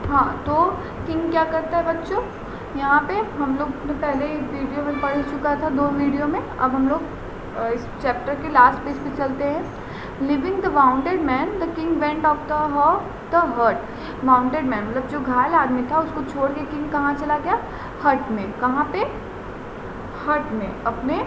हाँ, तो किंग क्या करता है बच्चों, यहाँ पे हम लोग ने पहले एक वीडियो में पढ़ चुका था, 2 वीडियो में। अब हम लोग इस चैप्टर के लास्ट पेज पे चलते हैं। Living the bounded man the king went of the हट। वाउंडेड मैन मतलब जो घायल आदमी था, उसको छोड़ के किंग कहाँ चला गया, हट में। कहाँ पे, हट में, अपने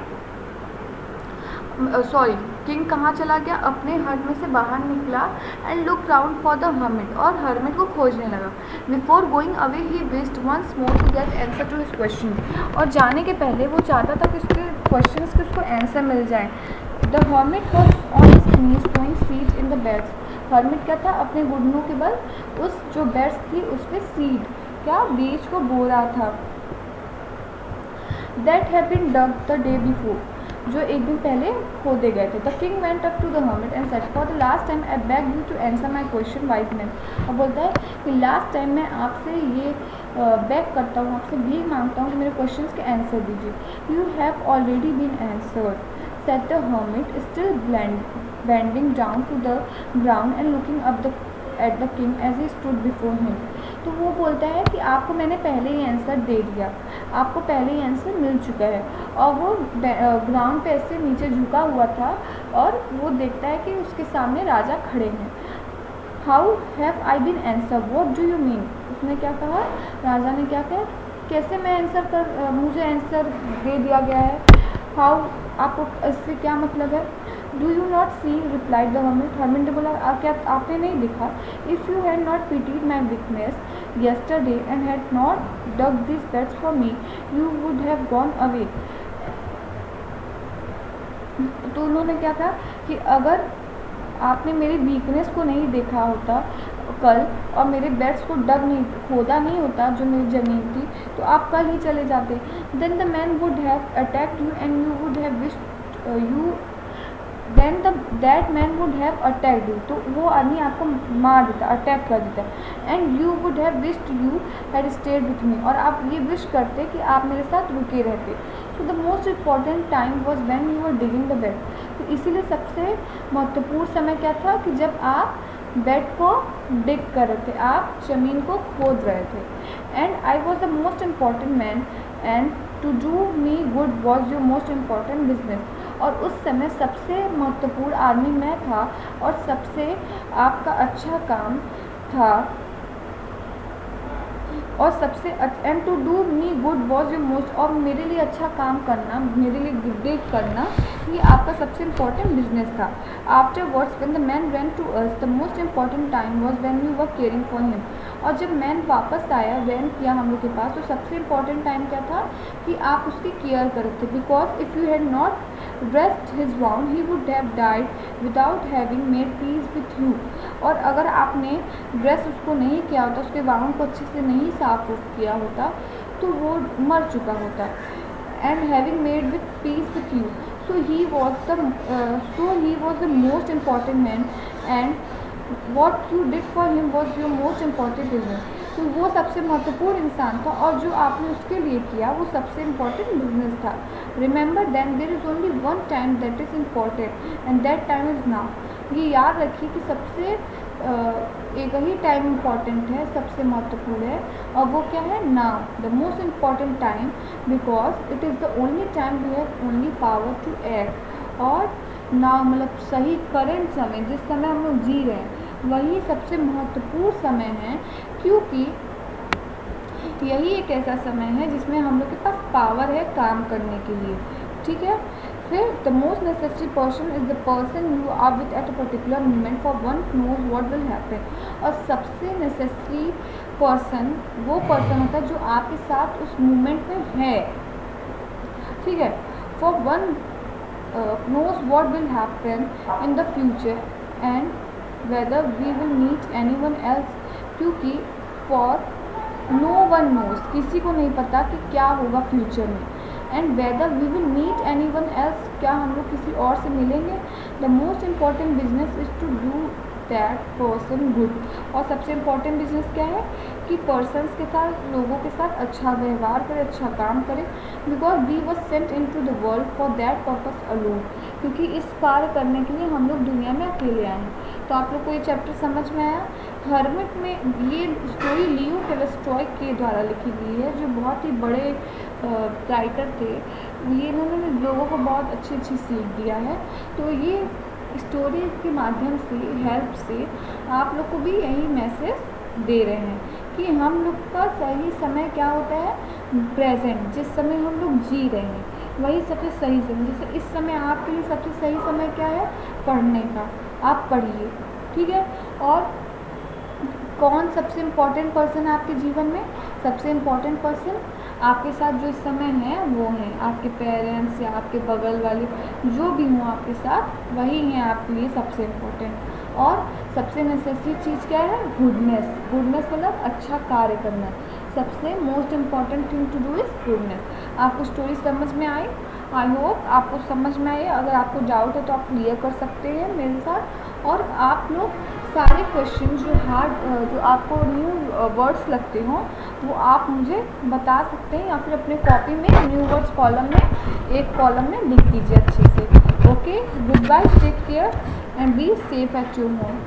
सॉरी, किंग कहाँ चला गया, अपने हट में से बाहर निकला and look round for the hermit, और हर्मिट को खोजने लगा। Before going away he wished once more to get answer to his question, और जाने के पहले वो चाहता था कि उसके क्वेश्चन के उसको आंसर मिल जाए। The hermit was on his knees throwing seed in the beds. Hermit क्या था, अपने घुटनों के बल उस जो बेड्स थी उस पर सीड, क्या, बीज को बो रहा था। That have been dug the day before, जो एक दिन पहले खोदे गए थे। The king went up to the hermit and said for the last time I beg you to answer my question wise man. और बोलता है कि लास्ट टाइम मैं आपसे ये बेग करता हूँ, आपसे भीख मांगता हूँ कि मेरे क्वेश्चन के आंसर दीजिए। You have already been answered said the hermit, still bending down to the ground and looking up at the king as he stood before him. तो वो बोलता है कि आपको मैंने पहले ही आंसर दे दिया, आपको पहले ही आंसर मिल चुका है। और वो ग्राउंड पे ऐसे नीचे झुका हुआ था और वो देखता है कि उसके सामने राजा खड़े हैं। How have I been answer, what do you mean, उसने क्या कहा, राजा ने क्या कहा, कैसे मैं आंसर कर, मुझे आंसर दे दिया गया है। हाउ, आपको इससे क्या मतलब है। Do you not see, replied the hermit, hermit ने बोला क्या आपने नहीं देखा। If you had not pitied my weakness yesterday and had not dug these beds for me, you would have gone away. तो उन्होंने क्या कहा कि अगर आपने मेरी वीकनेस को नहीं देखा होता कल, और मेरे बेड्स को डग नहीं, खोदा नहीं होता जो मेरी ज़मीन थी, तो आप कल ही चले जाते। Then the man would have attacked you and you would have wished you, then that man would have attacked you, तो वो आदमी आपको मार देता, अटैक कर देता। And you would have wished you had stayed with me, और आप ये विश करते कि आप मेरे साथ रुके रहते। So the most important time was when you were digging the bed, तो इसीलिए सबसे महत्वपूर्ण समय क्या था कि जब आप बेड को डिग कर रहे थे, आप ज़मीन को खोद रहे थे। And I was the most important man and to do me good was your most important business, और उस समय सबसे महत्वपूर्ण आदमी मैं था और सबसे आपका अच्छा काम था, और सबसे and to do me good was your most, और मेरे लिए अच्छा काम करना, मेरे लिए गुड करना, ये आपका सबसे इम्पॉर्टेंट बिजनेस था। Afterwards when the man went to earth the most important time was when you were caring for him, और जब मैन वापस आया, वैन किया हम लोग के पास, तो सबसे इम्पॉर्टेंट टाइम क्या था कि आप उसकी केयर करते। Because if you had not dressed his wound he would have died without having made peace with you, और अगर आपने ड्रेस उसको नहीं किया होता, उसके वाउंड को अच्छे से नहीं साफ किया होता, तो वो मर चुका होता। And having made with peace with you, so he was the most important man and what you did for him was your most important business, तो वो सबसे महत्वपूर्ण इंसान था और जो आपने उसके लिए किया वो सबसे इम्पॉर्टेंट बिजनेस था। Remember then there is only one time that is important and that time is now, ये याद रखिए कि सबसे एक ही टाइम इम्पॉर्टेंट है, सबसे महत्वपूर्ण है, और वो क्या है, now, the most important time, because it is the only time we have only power to act. और नाउ मतलब सही करंट समय, जिस समय हम लोग जी रहे हैं वही सबसे महत्वपूर्ण समय है, क्योंकि यही एक ऐसा समय है जिसमें हम लोग के पास पावर है काम करने के लिए। ठीक है, फिर the most necessary person is the person you are with at a particular moment for one knows what will happen, और सबसे नेसेसरी पर्सन वो पर्सन होता है जो आपके साथ उस मोमेंट में है। ठीक है, for one knows what will happen in the future and whether we will meet anyone else, क्योंकि for no one knows, किसी को नहीं पता कि क्या होगा फ्यूचर में, and whether we will meet anyone else, क्या हम लोग किसी और से मिलेंगे। the most important business is to do that person good, और सबसे इम्पॉर्टेंट बिजनेस क्या है कि पर्सनस के साथ, लोगों के साथ अच्छा व्यवहार करें, अच्छा काम करें, because we was sent in to the world for that purpose alone, क्योंकि इस कार्य करने के लिए हम लोग दुनिया में अकेले आए हैं। तो आप लोग को ये चैप्टर समझ में आया हर्मिट में ये स्टोरी लियो टॉलस्टॉय के द्वारा लिखी गई है, जो बहुत ही बड़े राइटर थे। ये इन्होंने लोगों को बहुत अच्छी अच्छी सीख दिया है। तो ये स्टोरी के माध्यम से, हेल्प से आप लोग को भी यही मैसेज दे रहे हैं कि हम लोग का सही समय क्या होता है, प्रेजेंट, जिस समय हम लोग जी रहे हैं वही सबसे सही समय। जैसे इस समय आपके लिए सबसे सही समय क्या है, पढ़ने का, आप पढ़िए, ठीक है। और कौन सबसे इम्पॉर्टेंट पर्सन है आपके जीवन में, सबसे इम्पॉर्टेंट पर्सन आपके साथ जो इस समय है वो हैं आपके पेरेंट्स या आपके बगल वाले, जो भी हों आपके साथ, वही हैं आपके लिए सबसे इम्पोर्टेंट। और सबसे नेसेसरी चीज़ क्या है, गुडनेस। गुडनेस मतलब अच्छा कार्य करना। सबसे most important thing to do is goodness. आपको स्टोरी समझ में आई? आई होप आपको समझ में आई। अगर आपको डाउट है तो आप क्लियर कर सकते हैं मेरे साथ। और आप लोग सारे क्वेश्चन जो आपको न्यू वर्ड्स लगते हों वो आप मुझे बता सकते हैं, या फिर अपने कॉपी में न्यू वर्ड्स कॉलम में एक कॉलम में लिख दीजिए अच्छे से। Okay, goodbye, take care and be safe at your home.